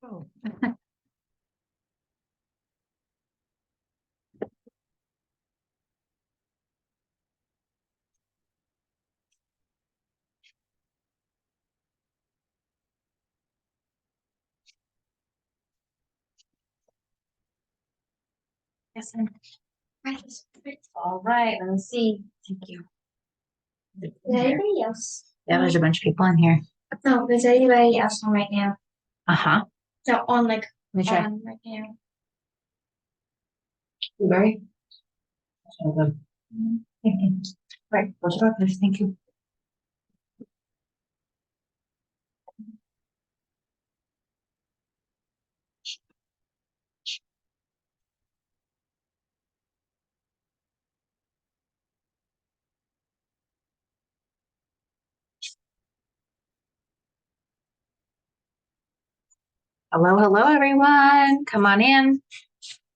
Oh. Yes, I'm right. All right, let me see. Thank you. Is there anybody else? Yeah, there's a bunch of people in here. No, is there anybody else on right now? Uh-huh. So on like Let me try. on right now. Blueberry. Hold on. Right, what's about this? Thank you. Hello, hello, everyone. Come on in.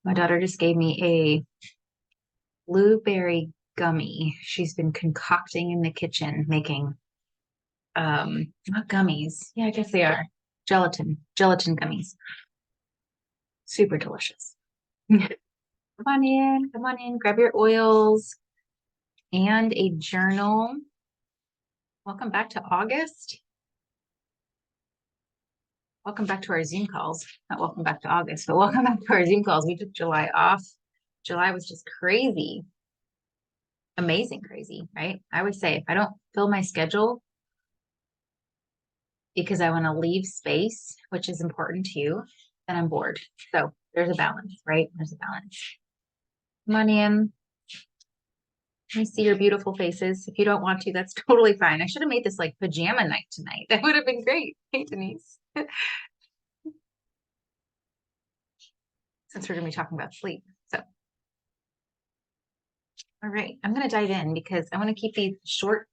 My daughter just gave me a blueberry gummy. She's been concocting in the kitchen, making not gummies. Yeah, I guess they are. Gelatin gummies. Super delicious. Come on in, grab your oils and a journal. Welcome back to August. Welcome back to our Zoom calls. Not welcome back to August, but welcome back to our Zoom calls. We took July off. July was just crazy, amazing crazy, right? I would say if I don't fill my schedule because I want to leave space, which is important to you, then I'm bored. So there's a balance, right? There's a balance. Come on in. Let me see your beautiful faces. If you don't want to, that's totally fine. I should have made this like pajama night tonight. That would have been great. Hey, Denise. Since we're going to be talking about sleep. So, all right, I'm going to dive in because I want to keep these short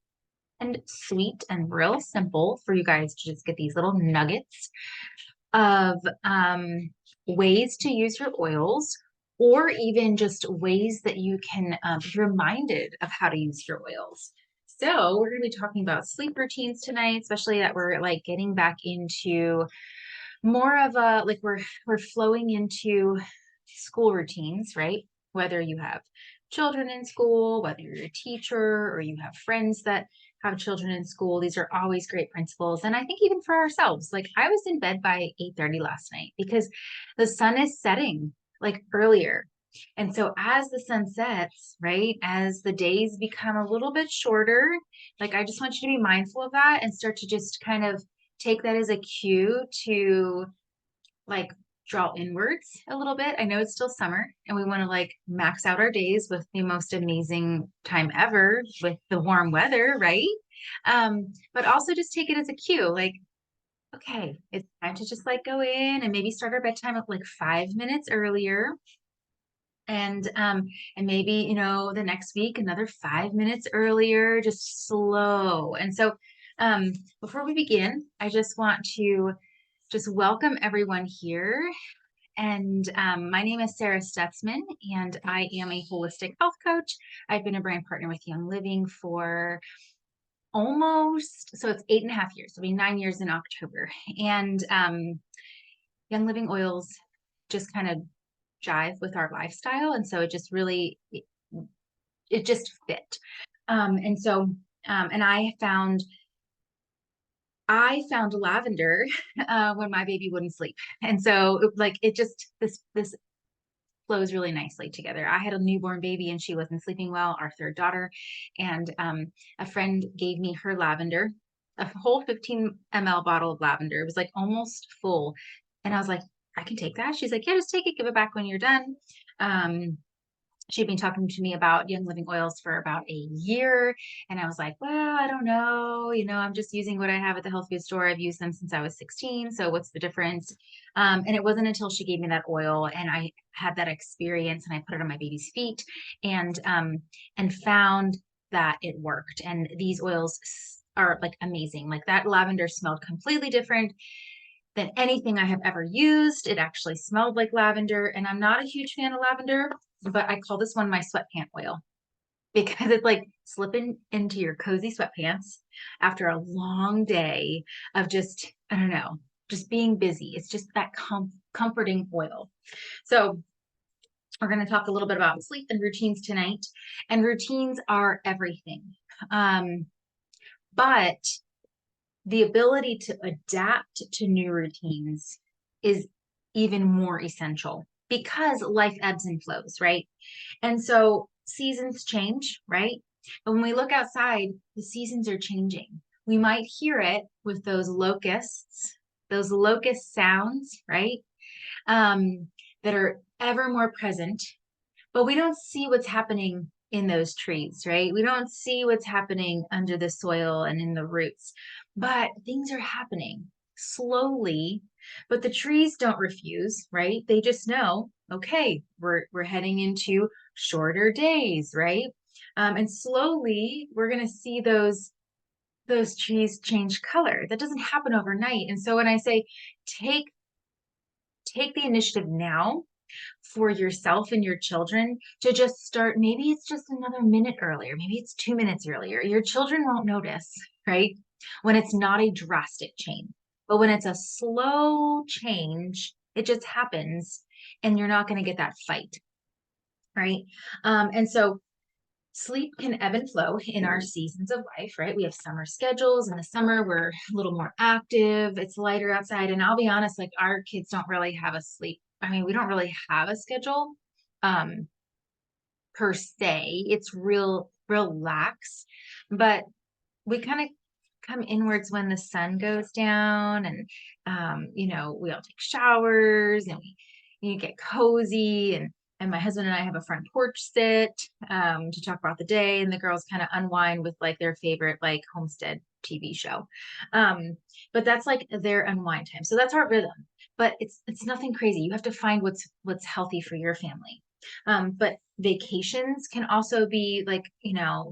and sweet and real simple for you guys to just get these little nuggets of ways to use your oils, or even just ways that you can be reminded of how to use your oils. So we're going to be talking about sleep routines tonight, especially that we're like getting back into more of a like we're flowing into school routines, right? Whether you have children in school, whether you're a teacher or you have friends that have children in school, these are always great principles. And I think even for ourselves, like I was in bed by 8:30 last night because the sun is setting like earlier. And so as the sun sets, right, as the days become a little bit shorter, like I just want you to be mindful of that and start to just kind of take that as a cue to like draw inwards a little bit. I know it's still summer and we want to like max out our days with the most amazing time ever with the warm weather, right? But also just take it as a cue, like, okay, it's time to just like go in and maybe start our bedtime at like 5 minutes earlier. And maybe, you know, the next week, another 5 minutes earlier, just slow. And so before we begin, I just want to just welcome everyone here. And my name is Sarah Stutzman, and I am a holistic health coach. I've been a brand partner with Young Living for almost, so it's 8.5 years. It'll be 9 years in October. And Young Living oils just kind of jive with our lifestyle. And so it just really, it just fit. And so, and I found lavender when my baby wouldn't sleep. And so like it just this flows really nicely together. I had a newborn baby and she wasn't sleeping well, our third daughter, and a friend gave me her lavender, a whole 15 ml bottle of lavender. It was like almost full. And I was like, I can take that. She's like, yeah, just take it, give it back when you're done. She'd been talking to me about Young Living oils for about a year. And I was like, well, I don't know. You know, I'm just using what I have at the health food store. I've used them since I was 16. So what's the difference? And it wasn't until she gave me that oil and I had that experience and I put it on my baby's feet and found that it worked. And these oils are like amazing. Like that lavender smelled completely different than anything I have ever used. It actually smelled like lavender. And I'm not a huge fan of lavender, but I call this one my sweatpant oil because it's like slipping into your cozy sweatpants after a long day of just, I don't know, just being busy. It's just that comforting oil. So we're going to talk a little bit about sleep and routines tonight. And routines are everything. But the ability to adapt to new routines is even more essential because life ebbs and flows, right? And so seasons change, right? But when we look outside, the seasons are changing. We might hear it with those locust sounds, right? That are ever more present, but we don't see what's happening in those trees, right? We don't see what's happening under the soil and in the roots, but things are happening slowly. But the trees don't refuse, right? They just know, okay, we're heading into shorter days, right? And slowly we're going to see those trees change color. That doesn't happen overnight. And so when I say take the initiative now for yourself and your children to just start, maybe it's just another minute earlier, maybe it's 2 minutes earlier. Your children won't notice, right? When it's not a drastic change. But when it's a slow change, it just happens and you're not going to get that fight, right? And so sleep can ebb and flow in our seasons of life, right? We have summer schedules. In the summer, we're a little more active. It's lighter outside. And I'll be honest, like our kids don't really have a sleep. I mean, we don't really have a schedule per se. It's real lax, but we kind of come inwards when the sun goes down and we all take showers and you get cozy and my husband and I have a front porch sit to talk about the day, and the girls kind of unwind with like their favorite like homestead TV show. But that's like their unwind time. So that's our rhythm. But it's nothing crazy. You have to find what's healthy for your family. But vacations can also be like,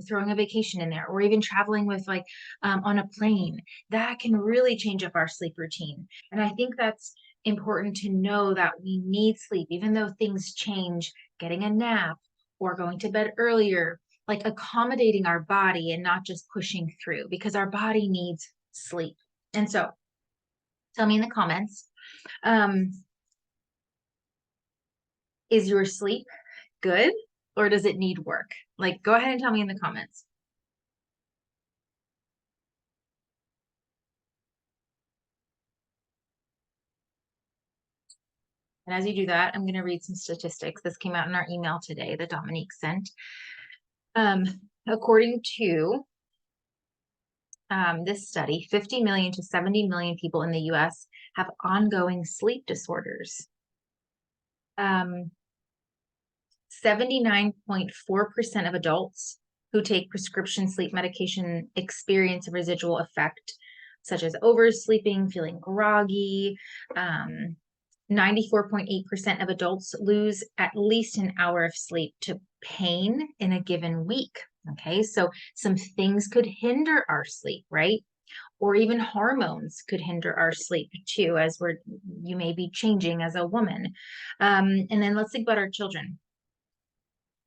throwing a vacation in there or even traveling with like on a plane. That can really change up our sleep routine. And I think that's important to know that we need sleep, even though things change, getting a nap or going to bed earlier, like accommodating our body and not just pushing through because our body needs sleep. And so tell me in the comments, is your sleep good or does it need work? Like, go ahead and tell me in the comments. And as you do that, I'm going to read some statistics. This came out in our email today that Dominique sent. According to this study, 50 million to 70 million people in the US have ongoing sleep disorders. 79.4% of adults who take prescription sleep medication experience a residual effect, such as oversleeping, feeling groggy. 94.8% of adults lose at least an hour of sleep to pain in a given week. Okay, so some things could hinder our sleep, right? Or even hormones could hinder our sleep too, as you may be changing as a woman. And then let's think about our children.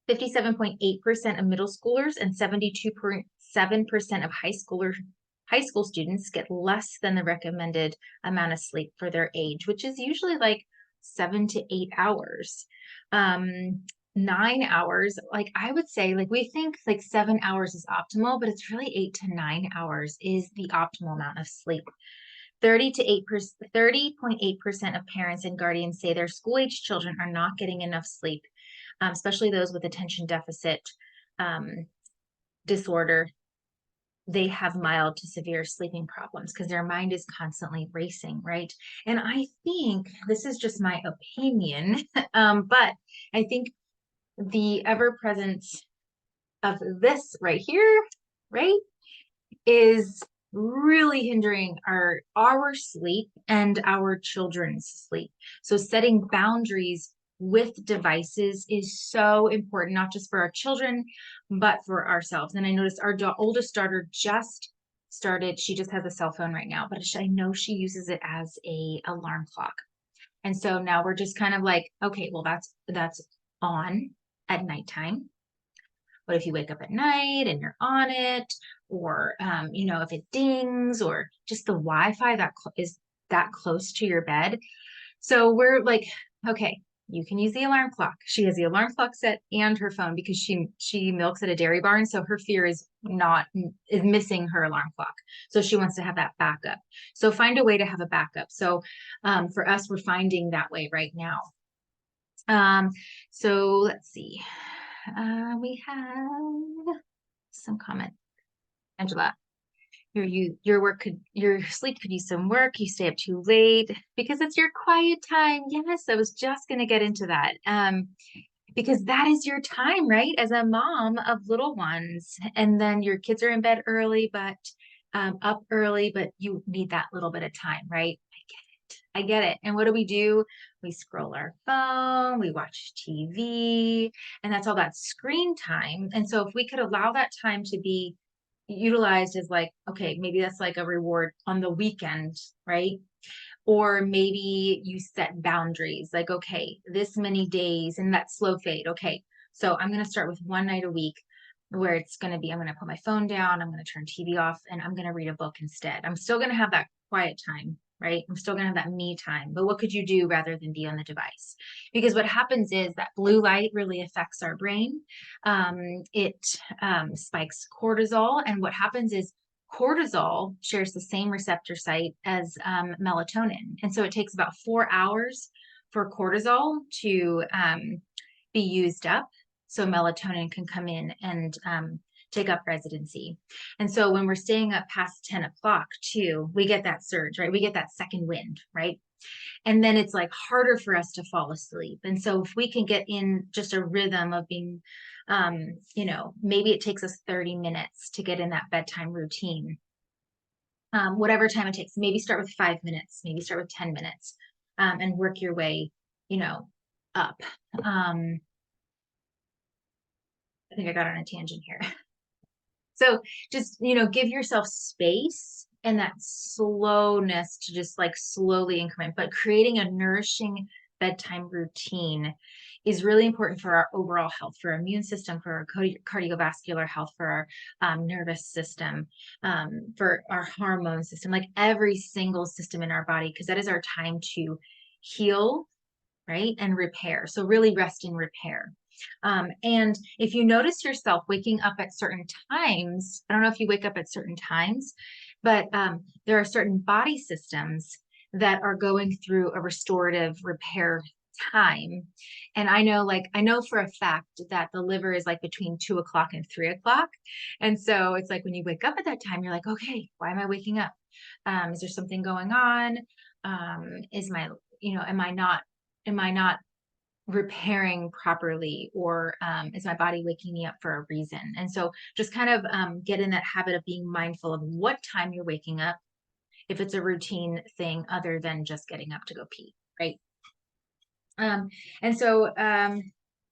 57.8% of middle schoolers and 72.7% of high school students get less than the recommended amount of sleep for their age, which is usually like 7 to 8 hours. 9 hours, like I would say, like we think like 7 hours is optimal, but it's really 8 to 9 hours is the optimal amount of sleep. 30.8% of parents and guardians say their school-age children are not getting enough sleep, especially those with attention deficit disorder. They have mild to severe sleeping problems because their mind is constantly racing, right? And I think this is just my opinion, but I think the ever presence of this right here, right, is really hindering our sleep and our children's sleep. So setting boundaries with devices is so important, not just for our children, but for ourselves. And I noticed our oldest daughter just started, she just has a cell phone right now, but I know she uses it as a alarm clock. And so now we're just kind of like, okay, well, that's on at nighttime. But if you wake up at night and you're on it, or if it dings, or just the Wi-Fi that is that close to your bed. So we're like, okay, you can use the alarm clock. She has the alarm clock set and her phone because she milks at a dairy barn. So her fear is missing her alarm clock. So she wants to have that backup. So find a way to have a backup. So for us, we're finding that way right now. So let's see. We have some comment. Angela, your sleep could use some work. You stay up too late because it's your quiet time. Yes, I was just gonna get into that. Because that is your time, right? As a mom of little ones, and then your kids are in bed early, but up early, but you need that little bit of time, right? I get it. And what do? We scroll our phone, we watch TV, and that's all that screen time. And so if we could allow that time to be utilized as like, okay, maybe that's like a reward on the weekend, right? Or maybe you set boundaries like, okay, this many days and that slow fade. Okay, so I'm going to start with one night a week where it's going to be, I'm going to put my phone down, I'm going to turn TV off, and I'm going to read a book instead. I'm still going to have that quiet time, right? I'm still going to have that me time. But what could you do rather than be on the device? Because what happens is that blue light really affects our brain. It spikes cortisol. And what happens is cortisol shares the same receptor site as melatonin. And so it takes about 4 hours for cortisol to be used up. So melatonin can come in and take up residency. And so when we're staying up past 10 o'clock too, we get that surge, right? We get that second wind, right? And then it's like harder for us to fall asleep. And so if we can get in just a rhythm of being, maybe it takes us 30 minutes to get in that bedtime routine. Whatever time it takes, maybe start with 5 minutes, maybe start with 10 minutes, and work your way, up. I think I got on a tangent here. So just, give yourself space and that slowness to just like slowly increment, but creating a nourishing bedtime routine is really important for our overall health, for our immune system, for our cardiovascular health, for our nervous system, for our hormone system, like every single system in our body, because that is our time to heal, right? And repair. So really rest and repair. And if you notice yourself waking up at certain times, I don't know if you wake up at certain times, but there are certain body systems that are going through a restorative repair time. And I know for a fact that the liver is like between 2 o'clock and 3 o'clock. And so it's like when you wake up at that time, you're like, okay, why am I waking up? Is there something going on? Am I not repairing properly, or is my body waking me up for a reason? And so just kind of get in that habit of being mindful of what time you're waking up, if it's a routine thing other than just getting up to go pee, right? And so that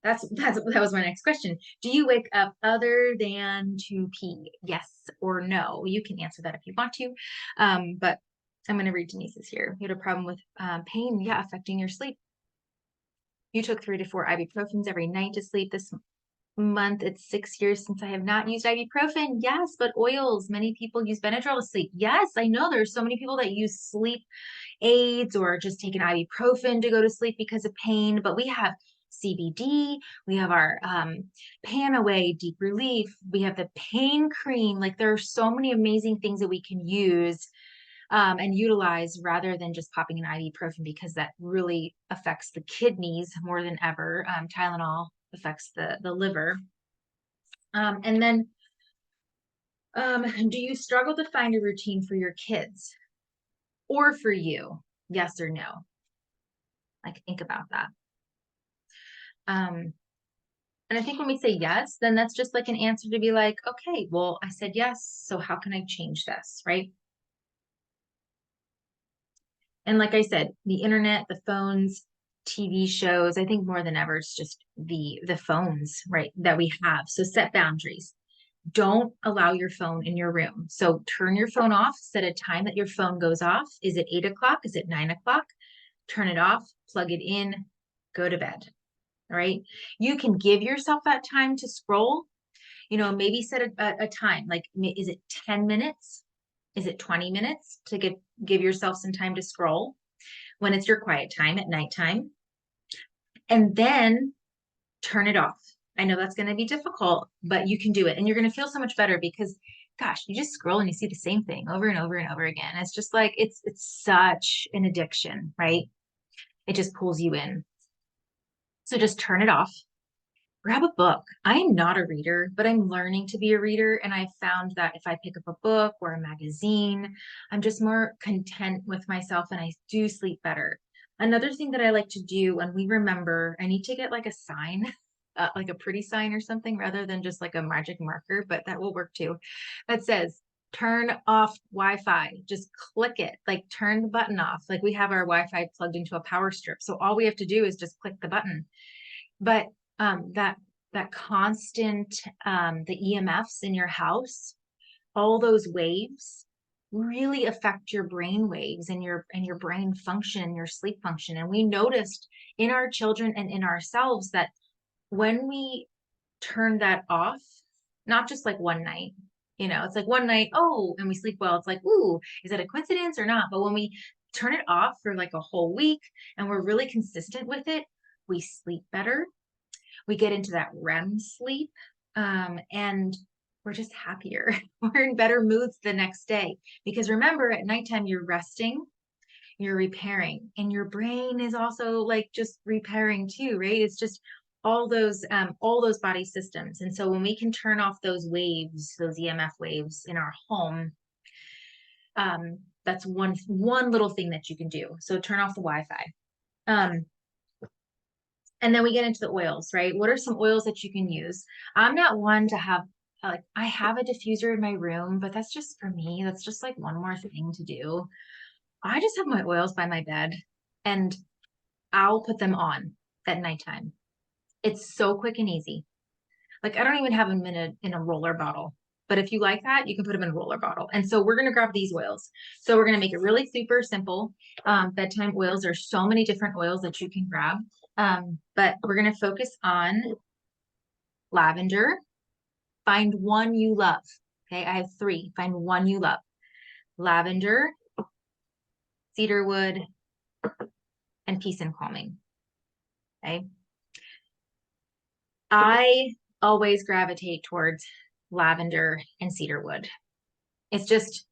was my next question. Do you wake up other than to pee? Yes or no? You can answer that if you want to, but I'm going to read Denise's here. You had a problem with pain, yeah, affecting your sleep. You took 3 to 4 ibuprofens every night to sleep. This month, it's 6 years since I have not used ibuprofen. Yes, but oils. Many people use Benadryl to sleep. Yes, I know there's so many people that use sleep aids or just take an ibuprofen to go to sleep because of pain. But we have CBD. We have our Panaway Deep Relief. We have the pain cream. Like there are so many amazing things that we can use and utilize rather than just popping an ibuprofen, because that really affects the kidneys more than ever. Tylenol affects the liver. And then, do you struggle to find a routine for your kids or for you? Yes or no? Like, think about that. And I think when we say yes, then that's just like an answer to be like, okay, well, I said yes, so how can I change this, right? And like I said, the internet, the phones, TV shows, I think more than ever, it's just the phones, right, that we have. So set boundaries. Don't allow your phone in your room. So turn your phone off, set a time that your phone goes off. Is it 8 o'clock? Is it 9 o'clock? Turn it off, plug it in, go to bed. All right. You can give yourself that time to scroll, maybe set a time, like, is it 10 minutes? Is it 20 minutes to give yourself some time to scroll when it's your quiet time at nighttime? And then turn it off. I know that's going to be difficult, but you can do it. And you're going to feel so much better because gosh, you just scroll and you see the same thing over and over and over again. It's just like it's such an addiction, right? It just pulls you in. So just turn it off. Grab a book. I am not a reader, but I'm learning to be a reader. And I found that if I pick up a book or a magazine, I'm just more content with myself and I do sleep better. Another thing that I like to do when we remember, I need to get like a sign, like a pretty sign or something rather than just like a magic marker, but that will work too. That says, turn off Wi-Fi. Just click it, like turn the button off. Like we have our Wi-Fi plugged into a power strip. So all we have to do is just click the button. But that constant the EMFs in your house, all those waves really affect your brain waves and your brain function, your sleep function. And we noticed in our children and in ourselves that when we turn that off, not just like one night, it's like one night, oh, and we sleep well. It's like, ooh, is that a coincidence or not? But when we turn it off for like a whole week and we're really consistent with it, we sleep better. We get into that REM sleep, and we're just happier. We're in better moods the next day. Because remember, at nighttime, you're resting, you're repairing, and your brain is also like just repairing too, right? It's just all those body systems. And so when we can turn off those waves, those EMF waves in our home, that's one little thing that you can do. So turn off the Wi-Fi. And then we get into the oils, right? What are some oils that you can use? I'm not one to have, like, I have a diffuser in my room, but that's just for me. That's just like one more thing to do. I just have my oils by my bed and I'll put them on at nighttime. It's so quick and easy. Like I don't even have them in a roller bottle. But if you like that, you can put them in a roller bottle. And so we're going to grab these oils. So we're going to make it really super simple. Bedtime oils. There's so many different oils that you can grab. But we're going to focus on lavender. Find one you love. Okay, I have 3. Find one you love. Lavender, cedarwood, and peace and calming. Okay. I always gravitate towards lavender and cedarwood. It's just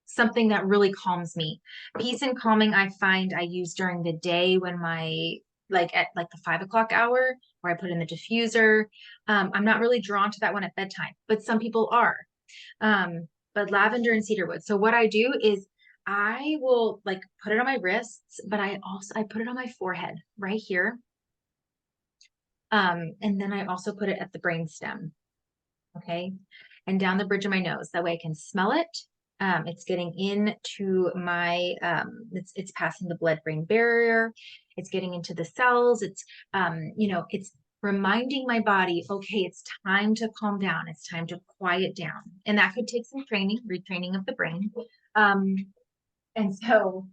something that really calms me. Peace and calming, I find I use during the day when at like the 5 o'clock hour where I put in the diffuser. I'm not really drawn to that one at bedtime, but some people are. But lavender and cedarwood. So what I do is I will like put it on my wrists, but I put it on my forehead right here. And then I also put it at the brainstem. Okay. And down the bridge of my nose. That way I can smell it. It's getting into my, it's passing the blood-brain barrier. It's getting into the cells. It's reminding my body, okay, it's time to calm down. It's time to quiet down. And that could take some training, retraining of the brain. And so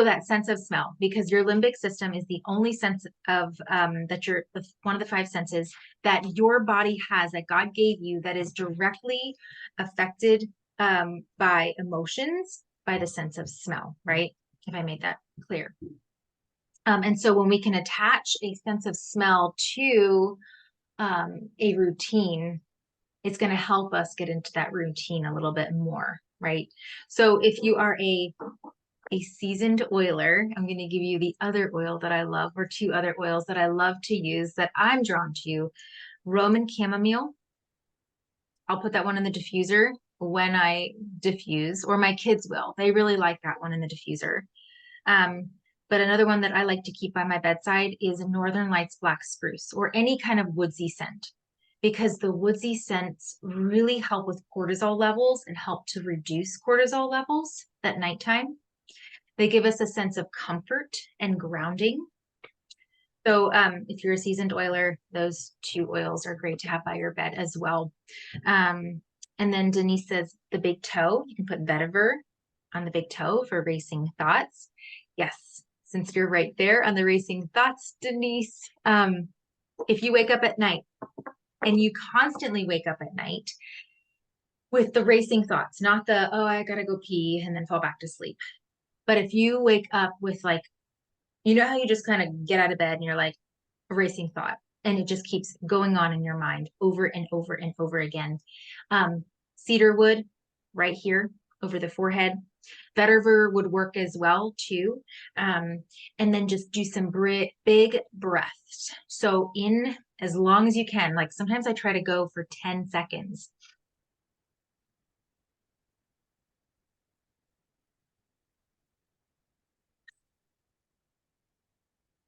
that sense of smell, because your limbic system is the only sense of one of the 5 senses that your body has, that God gave you, that is directly affected by emotions, by the sense of smell, right? If I made that clear. And so when we can attach a sense of smell to a routine, it's going to help us get into that routine a little bit more, right? So if you are a seasoned oiler, I'm going to give you the other oil that I love, or 2 other oils that I love to use that I'm drawn to. Roman chamomile. I'll put that one in the diffuser when I diffuse, or my kids will. They really like that one in the diffuser. But another one that I like to keep by my bedside is Northern Lights black spruce, or any kind of woodsy scent, because the woodsy scents really help with cortisol levels and help to reduce cortisol levels at nighttime. They give us a sense of comfort and grounding. So if you're a seasoned oiler, those 2 oils are great to have by your bed as well. And then Denise says the big toe, you can put vetiver on the big toe for racing thoughts. Yes, since you're right there on the racing thoughts, Denise, if you wake up at night and you constantly wake up at night with the racing thoughts, not the, oh, I gotta go pee and then fall back to sleep. But if you wake up with like, you know how you just kind of get out of bed and you're like a racing thought, and it just keeps going on in your mind over and over and over again. Cedar wood right here over the forehead. Vetiver would work as well too. And then just do some big breaths. So in as long as you can, like sometimes I try to go for 10 seconds.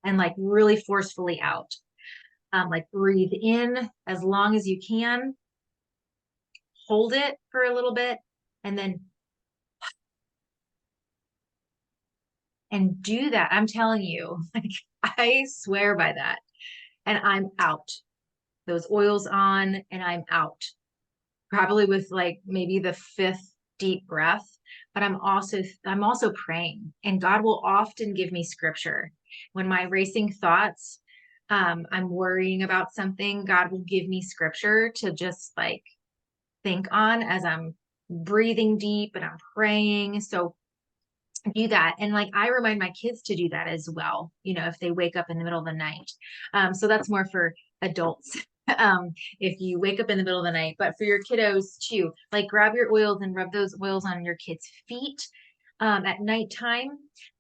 And like really forcefully out. Like breathe in as long as you can, hold it for a little bit, and then and do that. I'm telling you, like I swear by that. And I'm out. Those oils on, and I'm out. Probably with like maybe the fifth deep breath. But I'm also praying, and God will often give me scripture when my racing thoughts. I'm worrying about something. God will give me scripture to just like think on as I'm breathing deep and I'm praying. So do that. And like I remind my kids to do that as well, if they wake up in the middle of the night. So that's more for adults. If you wake up in the middle of the night, but for your kiddos too, like grab your oils and rub those oils on your kids' feet. At nighttime,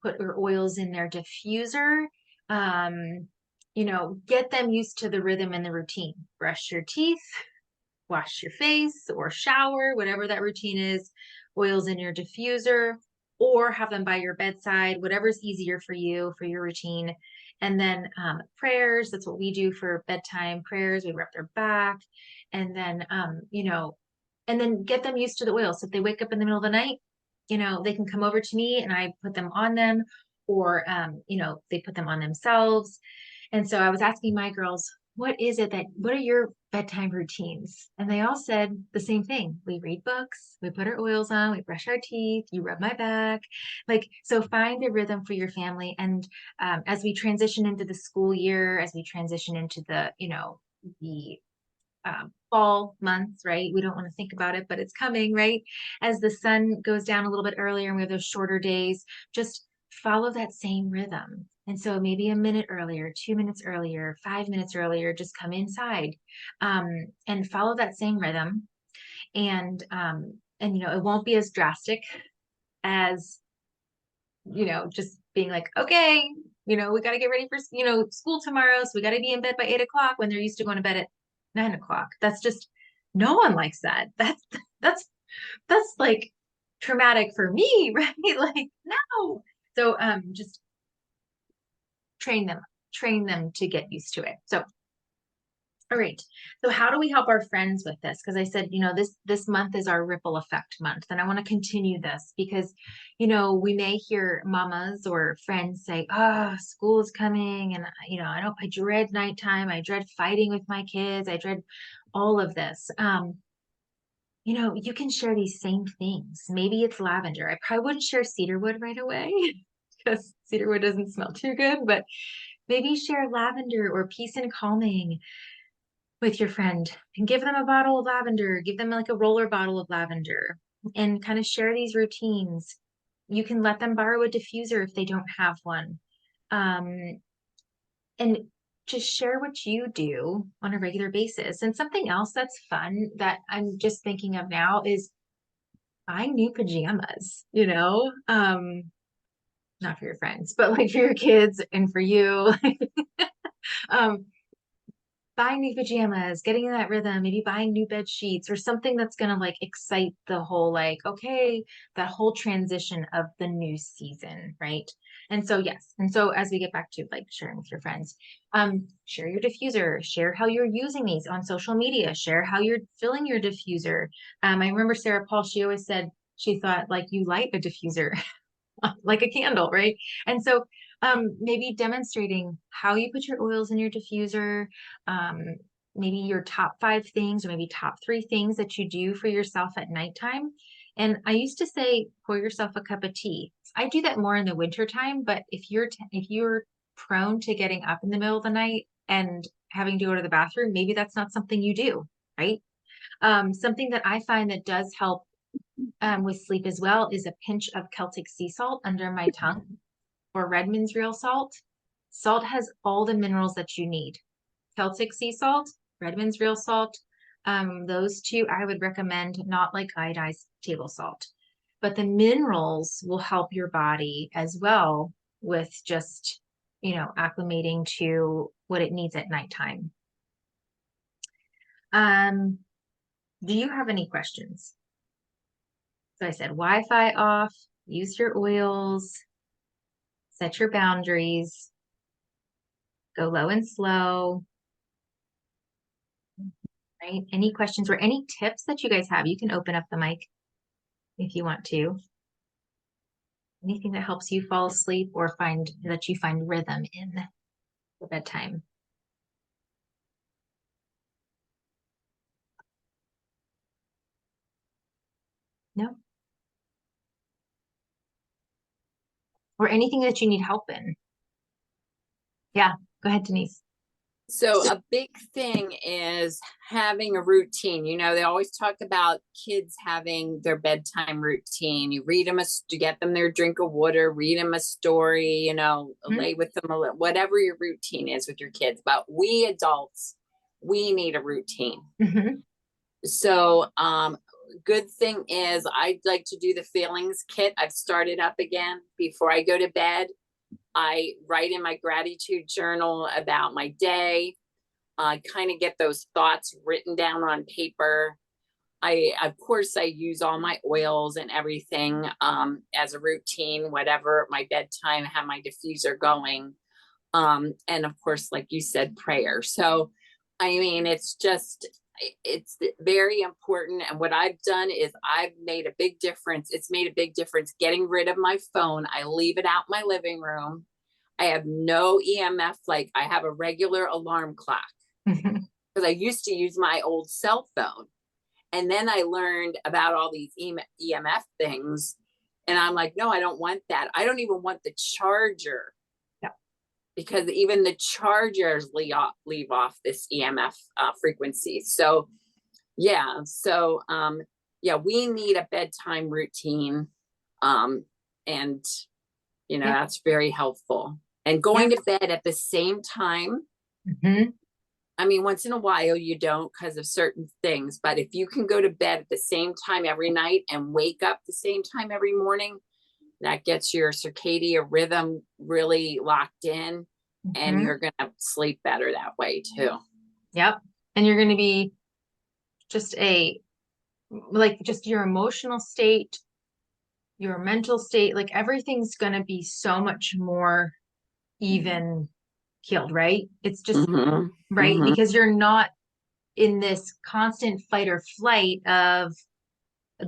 put your oils in their diffuser. Get them used to the rhythm and the routine. Brush your teeth, wash your face or shower, whatever that routine is, oils in your diffuser, or have them by your bedside, whatever's easier for you for your routine. And then prayers, that's what we do for bedtime prayers. We rub their back, and then, and then get them used to the oil. So if they wake up in the middle of the night, they can come over to me and I put them on them, or, they put them on themselves. And so I was asking my girls, what are your bedtime routines? And they all said the same thing. We read books, we put our oils on, we brush our teeth, you rub my back. Like, so find a rhythm for your family. And as we transition into the school year, as we transition into the fall months, right? We don't want to think about it, but it's coming, right? As the sun goes down a little bit earlier and we have those shorter days, just follow that same rhythm. And so maybe a minute earlier, 2 minutes earlier, 5 minutes earlier, just come inside and follow that same rhythm. And it won't be as drastic as, just being like, okay, we got to get ready for, school tomorrow. So we got to be in bed by 8 o'clock when they're used to going to bed at 9 o'clock. That's just, no one likes that. That's like traumatic for me, right? Like, no. So just train them to get used to it. So all right. So how do we help our friends with this? Because I said, this month is our ripple effect month, and I want to continue this because, we may hear mamas or friends say, school is coming, and I dread nighttime. I dread fighting with my kids. I dread all of this. You can share these same things. Maybe it's lavender. I probably wouldn't share cedarwood right away because cedarwood doesn't smell too good, but maybe share lavender or peace and calming with your friend and give them a bottle of lavender, give them like a roller bottle of lavender, and kind of share these routines. You can let them borrow a diffuser if they don't have one. And just share what you do on a regular basis. And something else that's fun that I'm just thinking of now is buying new pajamas, not for your friends, but like for your kids and for you. um, Buying new pajamas, getting in that rhythm, maybe buying new bed sheets or something that's going to like excite the whole, like, okay, that whole transition of the new season, right? And so, yes. And so as we get back to like sharing with your friends, share your diffuser, share how you're using these on social media, share how you're filling your diffuser. I remember Sarah Paul, she always said she thought like you light a diffuser like a candle, right? And so maybe demonstrating how you put your oils in your diffuser, maybe your top 5 things or maybe top 3 things that you do for yourself at nighttime. And I used to say, pour yourself a cup of tea. I do that more in the winter time, but if you're prone to getting up in the middle of the night and having to go to the bathroom, maybe that's not something you do, right? Something that I find that does help with sleep as well is a pinch of Celtic sea salt under my tongue, or Redmond's real salt. Salt has all the minerals that you need. Celtic sea salt, Redmond's real salt, those two I would recommend, not like iodized table salt. But the minerals will help your body as well with just, acclimating to what it needs at nighttime. Do you have any questions? So I said Wi-Fi off, use your oils, set your boundaries, go low and slow, right? Any questions or any tips that you guys have? You can open up the mic if you want to. Anything that helps you fall asleep or find rhythm in the bedtime. No? Or anything that you need help in. Yeah, go ahead, Denise. So a big thing is having a routine. They always talk about kids having their bedtime routine. You read them, to get them their drink of water, read them a story, lay with them a little, whatever your routine is with your kids. But we adults, we need a routine. So, good thing is I like to do the feelings kit. I've started up again before I go to bed. I write in my gratitude journal about my day. I kind of get those thoughts written down on paper. Of course, I use all my oils and everything as a routine, whatever my bedtime, have my diffuser going. And of course, like you said, prayer. So, it's very important. And what I've done is I've made a big difference. It's made a big difference getting rid of my phone. I leave it out in my living room. I have no EMF. Like, I have a regular alarm clock because I used to use my old cell phone. And then I learned about all these EMF things. And I'm like, no, I don't want that. I don't even want the charger. Because even the chargers leave off this EMF frequency. So, yeah. So, we need a bedtime routine. And, that's very helpful. And going to bed at the same time. Once in a while you don't because of certain things. But if you can go to bed at the same time every night and wake up the same time every morning, that gets your circadian rhythm really locked in, and you're going to sleep better that way too. Yep. And you're going to be just your emotional state, your mental state, like everything's going to be so much more even keeled, right? It's just right because you're not in this constant fight or flight of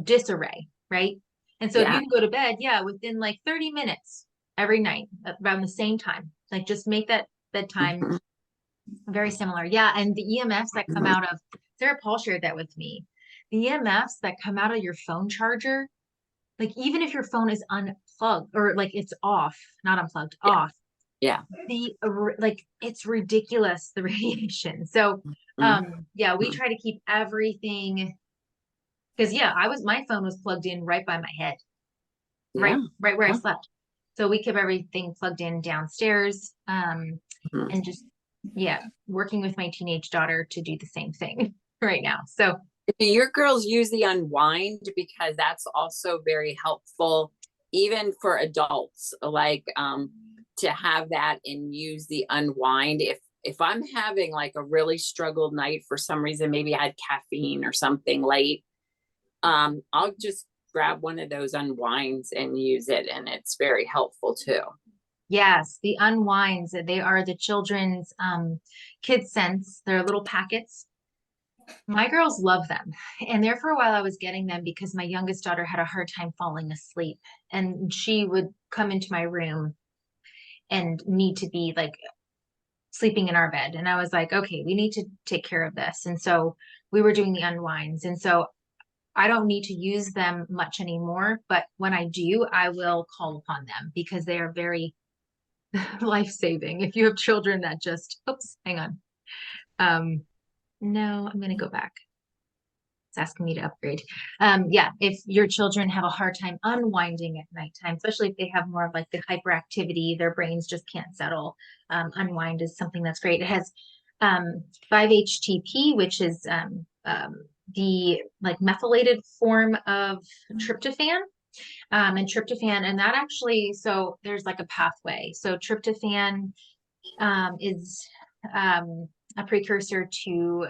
disarray, right? And so if you can go to bed, within like 30 minutes every night around the same time, like just make that bedtime very similar. Yeah. And the EMFs that come out of, Sarah Paul shared that with me. The EMFs that come out of your phone charger, like even if your phone is unplugged or like it's off, not unplugged, off. Yeah. It's ridiculous, the radiation. So, we try to keep everything because my phone was plugged in right by my head, right where I slept. So we kept everything plugged in downstairs, and just, working with my teenage daughter to do the same thing right now. So do your girls use the unwind? Because that's also very helpful, even for adults, like, to have that and use the unwind. If I'm having like a really struggled night for some reason, maybe I had caffeine or something late, I'll just grab one of those unwinds and use it, and it's very helpful too. Yes, the unwinds, they are the children's Kids Sense. They're little packets. My girls love them. And there for a while I was getting them because my youngest daughter had a hard time falling asleep, and she would come into my room and need to be like sleeping in our bed. And I was like, okay, we need to take care of this. And so we were doing the unwinds. And so I don't need to use them much anymore, but when I do, I will call upon them because they are very life-saving. If you have children that just, oops, hang on. No, I'm going to go back. It's asking me to upgrade. Yeah, if your children have a hard time unwinding at nighttime, especially if they have more of like the hyperactivity, their brains just can't settle. Unwind is something that's great. It has 5-HTP, which is the like methylated form of tryptophan. And tryptophan, and that actually, so there's like a pathway. So tryptophan is a precursor to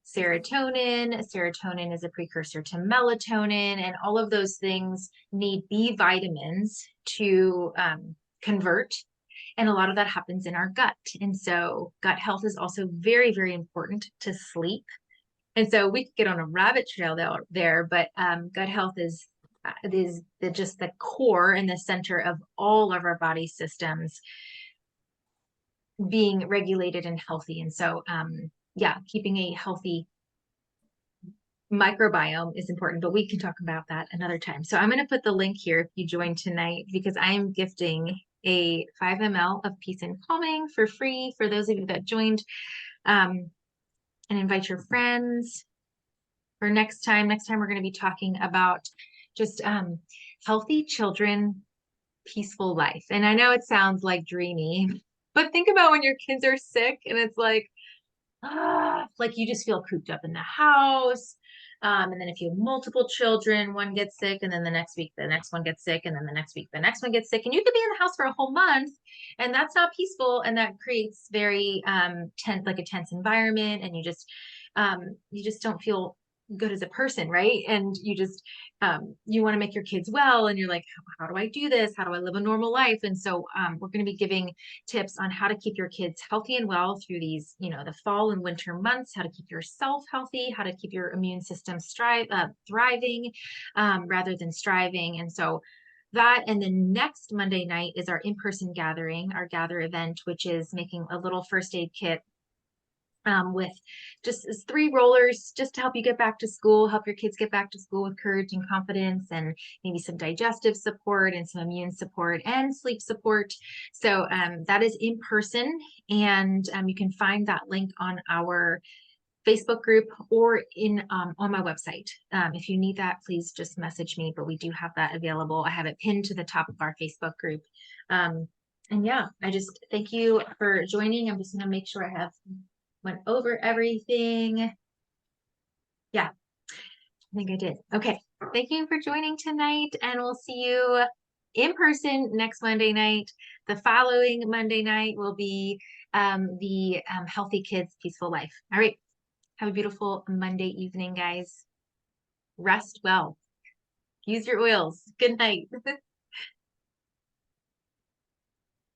serotonin. Serotonin is a precursor to melatonin, and all of those things need B vitamins to convert. And a lot of that happens in our gut. And so gut health is also very, very important to sleep. And so we could get on a rabbit trail there, but gut health is just the core and the center of all of our body systems being regulated and healthy. And so, yeah, keeping a healthy microbiome is important, but we can talk about that another time. So I'm going to put the link here if you join tonight, because I am gifting a 5 ml of Peace and Calming for free for those of you that joined, and invite your friends for next time. Next time, we're going to be talking about just healthy children, peaceful life. And I know it sounds like dreamy, but think about when your kids are sick and it's like you just feel cooped up in the house. And then if you have multiple children, one gets sick, and then the next week, the next one gets sick, and then the next week, the next one gets sick, and you could be in the house for a whole month, and that's not peaceful, and that creates very tense, like a tense environment, and you just don't feel good as a person, right? And you want to make your kids well, and you're like, how do I do this? How do I live a normal life? And so we're going to be giving tips on how to keep your kids healthy and well through these, the fall and winter months, how to keep yourself healthy, how to keep your immune system thriving rather than striving. And so that, and then next Monday night is our in-person gathering, our gather event, which is making a little first aid kit with just 3 rollers just to help you get back to school, help your kids get back to school with courage and confidence, and maybe some digestive support and some immune support and sleep support. So that is in person, and you can find that link on our Facebook group or on my website. If you need that, please just message me, but we do have that available. I have it pinned to the top of our Facebook group. And yeah, I just thank you for joining. I'm just going to make sure I have went over everything. Yeah, I think I did. Okay. Thank you for joining tonight, and we'll see you in person next Monday night. The following Monday night will be the Healthy Kids, Peaceful Life. All right. Have a beautiful Monday evening, guys. Rest well. Use your oils. Good night.